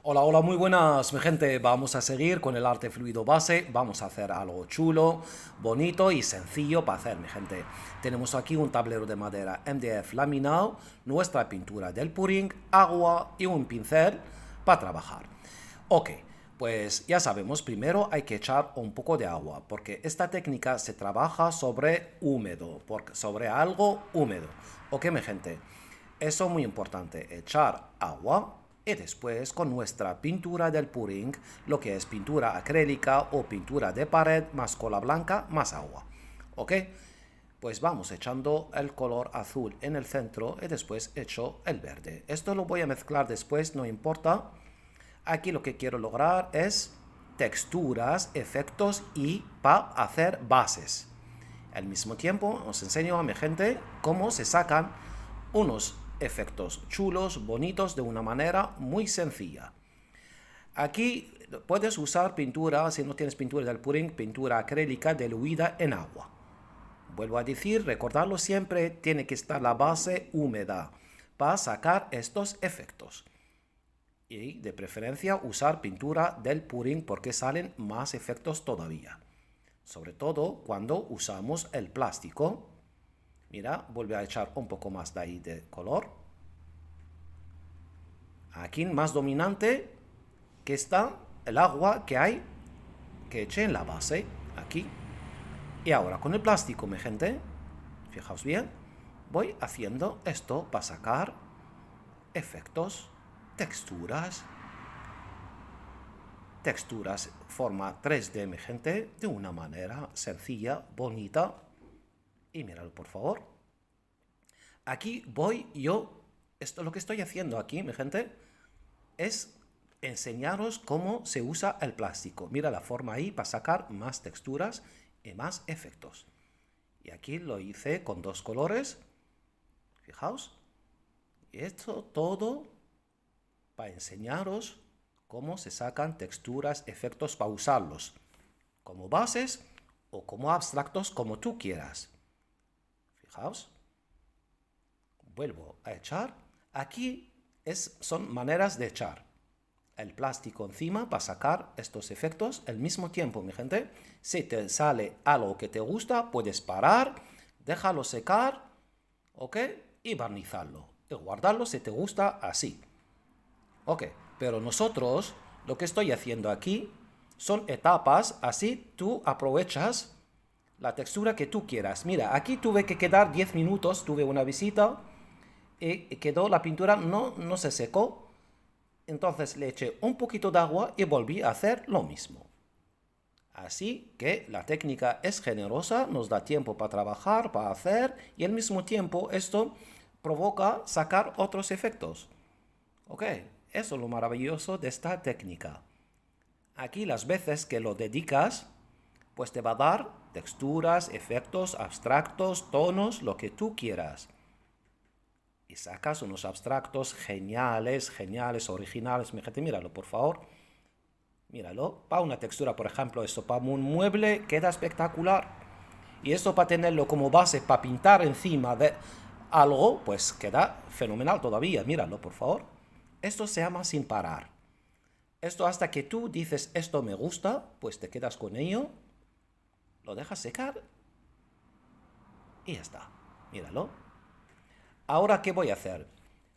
Hola, hola, muy buenas, mi gente. Vamos a seguir con el arte fluido base. Vamos a hacer algo chulo, bonito y sencillo para hacer, mi gente. Tenemos aquí un tablero de madera MDF laminado, nuestra pintura del pudding, agua y un pincel para trabajar. Ok, pues ya sabemos, primero hay que echar un poco de agua, porque esta técnica se trabaja sobre húmedo, sobre algo húmedo. Ok, mi gente. Eso es muy importante, echar agua y después con nuestra pintura del pudding, lo que es pintura acrílica o pintura de pared más cola blanca más agua. ¿Ok? Pues vamos echando el color azul en el centro y después echo el verde. Esto lo voy a mezclar después, no importa. Aquí lo que quiero lograr es texturas, efectos y para hacer bases. Al mismo tiempo os enseño a mi gente cómo se sacan unos efectos chulos, bonitos, de una manera muy sencilla. Aquí puedes usar pintura, si no tienes pintura del pudding, pintura acrílica diluida en agua. Vuelvo a decir, recordarlo siempre, tiene que estar la base húmeda para sacar estos efectos. Y de preferencia usar pintura del pudding porque salen más efectos todavía. Sobre todo cuando usamos el plástico. Mira, vuelve a echar un poco más de ahí de color. Aquí más dominante que está el agua que hay que eché en la base. Aquí. Y ahora con el plástico, mi gente. Fijaos bien. Voy haciendo esto para sacar efectos, texturas. Texturas forma 3D, mi gente. De una manera sencilla, bonita. Y míralo, por favor. Aquí voy yo. Esto lo que estoy haciendo aquí, mi gente, es enseñaros cómo se usa el plástico. Mira la forma ahí para sacar más texturas y más efectos. Y aquí lo hice con dos colores. Fijaos. Y esto todo para enseñaros cómo se sacan texturas, efectos para usarlos como bases o como abstractos, como tú quieras. Fijaos. Vuelvo a echar. Aquí son maneras de echar el plástico encima para sacar estos efectos. Al mismo tiempo, mi gente, si te sale algo que te gusta, puedes parar, déjalo secar, ¿ok? Y barnizarlo. Y guardarlo si te gusta así. ¿Ok? Pero nosotros, lo que estoy haciendo aquí, son etapas, así tú aprovechas la textura que tú quieras. Mira, aquí tuve que quedar 10 minutos, tuve una visita y quedó la pintura, no se secó. Entonces le eché un poquito de agua y volví a hacer lo mismo. Así que la técnica es generosa, nos da tiempo para trabajar, para hacer, y al mismo tiempo esto provoca sacar otros efectos. ¿Ok? Eso es lo maravilloso de esta técnica. Aquí las veces que lo dedicas, pues te va a dar texturas, efectos, abstractos, tonos, lo que tú quieras. Y sacas unos abstractos geniales, geniales, originales. Mi gente, míralo, por favor. Míralo. Para una textura, por ejemplo, esto para un mueble queda espectacular. Y esto para tenerlo como base, para pintar encima de algo, pues queda fenomenal todavía. Míralo, por favor. Esto se llama sin parar. Esto hasta que tú dices, esto me gusta, pues te quedas con ello, lo dejas secar y ya está. Míralo. Ahora, ¿qué voy a hacer?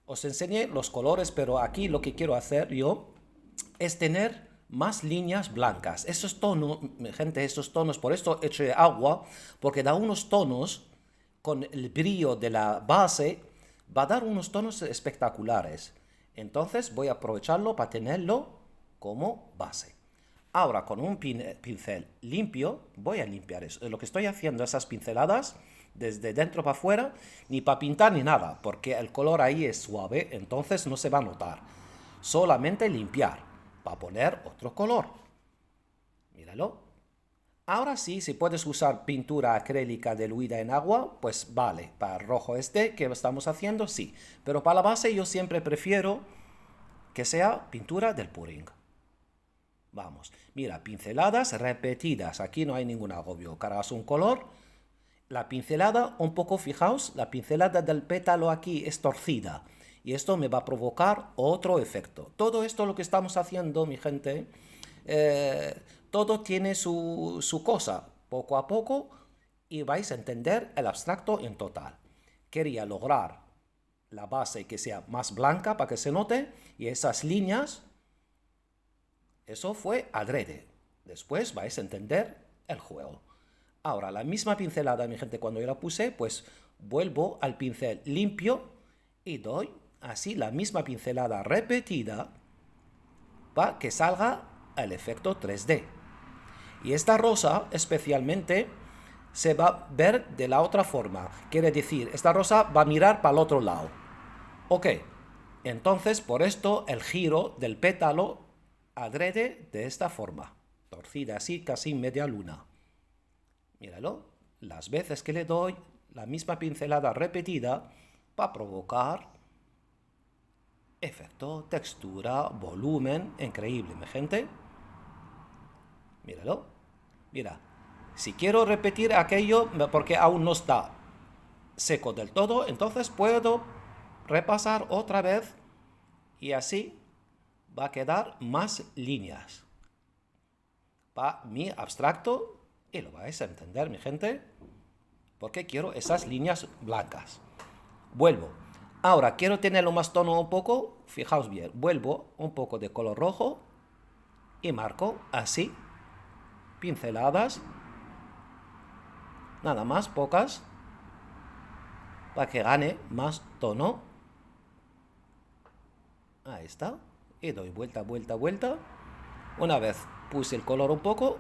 Os enseñé los colores, pero aquí lo que quiero hacer yo es tener más líneas blancas. Esos tonos, gente, esos tonos, por esto eché agua, porque da unos tonos con el brillo de la base, va a dar unos tonos espectaculares. Entonces voy a aprovecharlo para tenerlo como base. Ahora con un pincel limpio voy a limpiar eso. Lo que estoy haciendo, esas pinceladas, desde dentro para afuera, ni para pintar ni nada, porque el color ahí es suave, entonces no se va a notar. Solamente limpiar, para poner otro color. Míralo. Ahora sí, si puedes usar pintura acrílica diluida en agua, pues vale. Para el rojo este que estamos haciendo, sí. Pero para la base yo siempre prefiero que sea pintura del pudding. Vamos, mira, pinceladas repetidas. Aquí no hay ningún agobio. Cargas un color. La pincelada, un poco, fijaos, la pincelada del pétalo aquí es torcida. y esto me va a provocar otro efecto. Todo esto lo que estamos haciendo, mi gente, todo tiene su cosa, poco a poco, y vais a entender el abstracto en total. Quería lograr la base que sea más blanca para que se note, y esas líneas, eso fue adrede. Después vais a entender el juego. Ahora, la misma pincelada, mi gente, cuando yo la puse, pues vuelvo al pincel limpio y doy así la misma pincelada repetida para que salga el efecto 3D. Y esta rosa especialmente se va a ver de la otra forma. Quiere decir, esta rosa va a mirar para el otro lado. Ok, entonces por esto el giro del pétalo adrede de esta forma, torcida así, casi media luna. Míralo, las veces que le doy la misma pincelada repetida para provocar efecto, textura, volumen, increíble, mi gente. Míralo, mira, si quiero repetir aquello porque aún no está seco del todo, entonces puedo repasar otra vez y así va a quedar más líneas para mi abstracto. Y lo vais a entender, mi gente, porque quiero esas líneas blancas. Vuelvo. Ahora, quiero tenerlo más tono un poco. Fijaos bien. Vuelvo un poco de color rojo y marco así. Pinceladas. Nada más, pocas. Para que gane más tono. Ahí está. Y doy vuelta, vuelta, vuelta. Una vez puse el color un poco,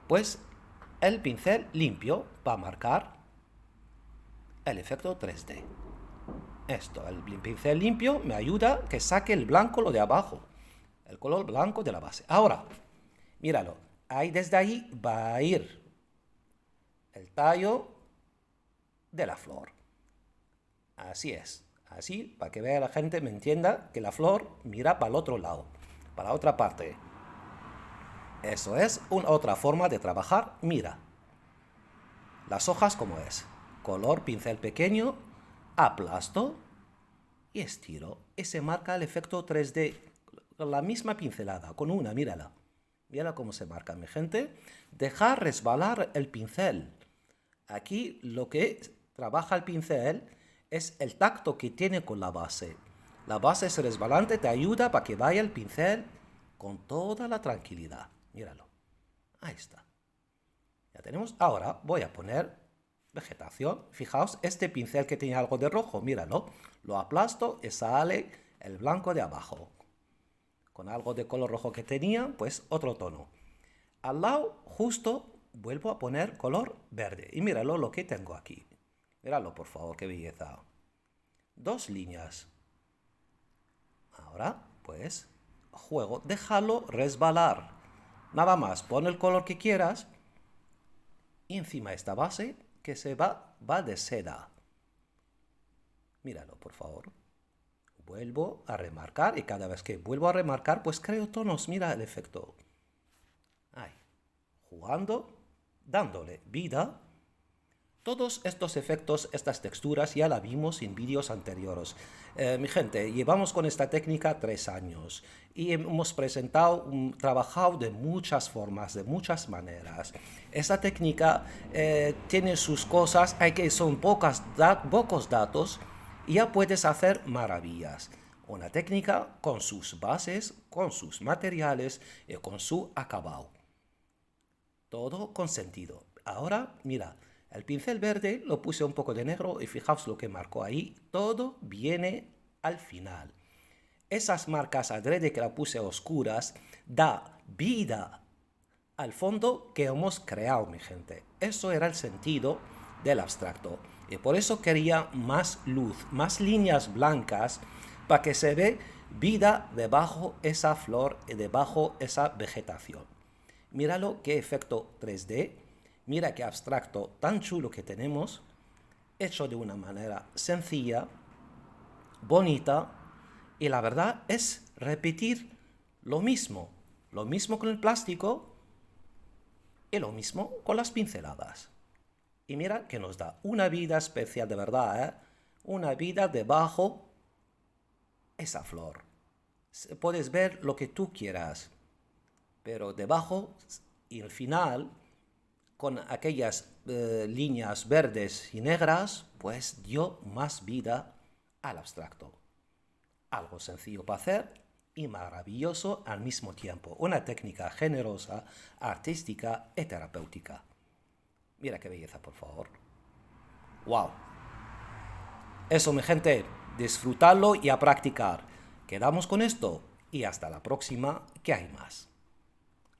pues el pincel limpio para marcar el efecto 3D. Esto, el pincel limpio me ayuda a que saque el blanco lo de abajo, el color blanco de la base. Ahora, míralo, ahí desde ahí va a ir el tallo de la flor. Así es, así para que vea la gente, me entienda que la flor mira para el otro lado, para la otra parte. Eso es otra forma de trabajar. Mira, las hojas como es. Color, pincel pequeño, aplasto y estiro. Y se marca el efecto 3D. La misma pincelada, con una, mírala. Mírala cómo se marca, mi gente. Dejar resbalar el pincel. Aquí lo que trabaja el pincel es el tacto que tiene con la base. La base es resbalante, te ayuda para que vaya el pincel con toda la tranquilidad. Míralo. Ahí está. Ya tenemos. Ahora voy a poner vegetación. Fijaos, este pincel que tiene algo de rojo, míralo. Lo aplasto y sale el blanco de abajo. Con algo de color rojo que tenía, pues otro tono. Al lado, justo, vuelvo a poner color verde. Y míralo lo que tengo aquí. Míralo, por favor, qué belleza. Dos líneas. Ahora, pues, juego. Déjalo resbalar. Nada más, pon el color que quieras y encima esta base que se va de seda. Míralo, por favor. Vuelvo a remarcar y cada vez que vuelvo a remarcar, pues creo tonos. Mira el efecto. Ahí, jugando, dándole vida. Todos estos efectos, estas texturas, ya la vimos en vídeos anteriores. Mi gente, llevamos con esta técnica 3 años y hemos trabajado de muchas formas, de muchas maneras. Esta técnica tiene sus cosas, son pocos datos y ya puedes hacer maravillas. Una técnica con sus bases, con sus materiales y con su acabado. Todo con sentido. Ahora, mira. El pincel verde lo puse un poco de negro y fijaos lo que marcó ahí. Todo viene al final. Esas marcas adrede que la puse oscuras da vida al fondo que hemos creado, mi gente. Eso era el sentido del abstracto. Y por eso quería más luz, más líneas blancas para que se ve vida debajo esa flor y debajo esa vegetación. Míralo qué efecto 3D. Mira qué abstracto tan chulo que tenemos, hecho de una manera sencilla, bonita, y la verdad es repetir lo mismo con el plástico y lo mismo con las pinceladas. Y mira que nos da una vida especial de verdad, ¿eh? Una vida debajo esa flor. Puedes ver lo que tú quieras, pero debajo y al final, con aquellas líneas verdes y negras, pues dio más vida al abstracto. Algo sencillo para hacer y maravilloso al mismo tiempo. Una técnica generosa, artística y terapéutica. Mira qué belleza, por favor. ¡Wow! Eso, mi gente, disfrutarlo y a practicar. Quedamos con esto y hasta la próxima, que hay más.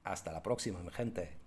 Hasta la próxima, mi gente.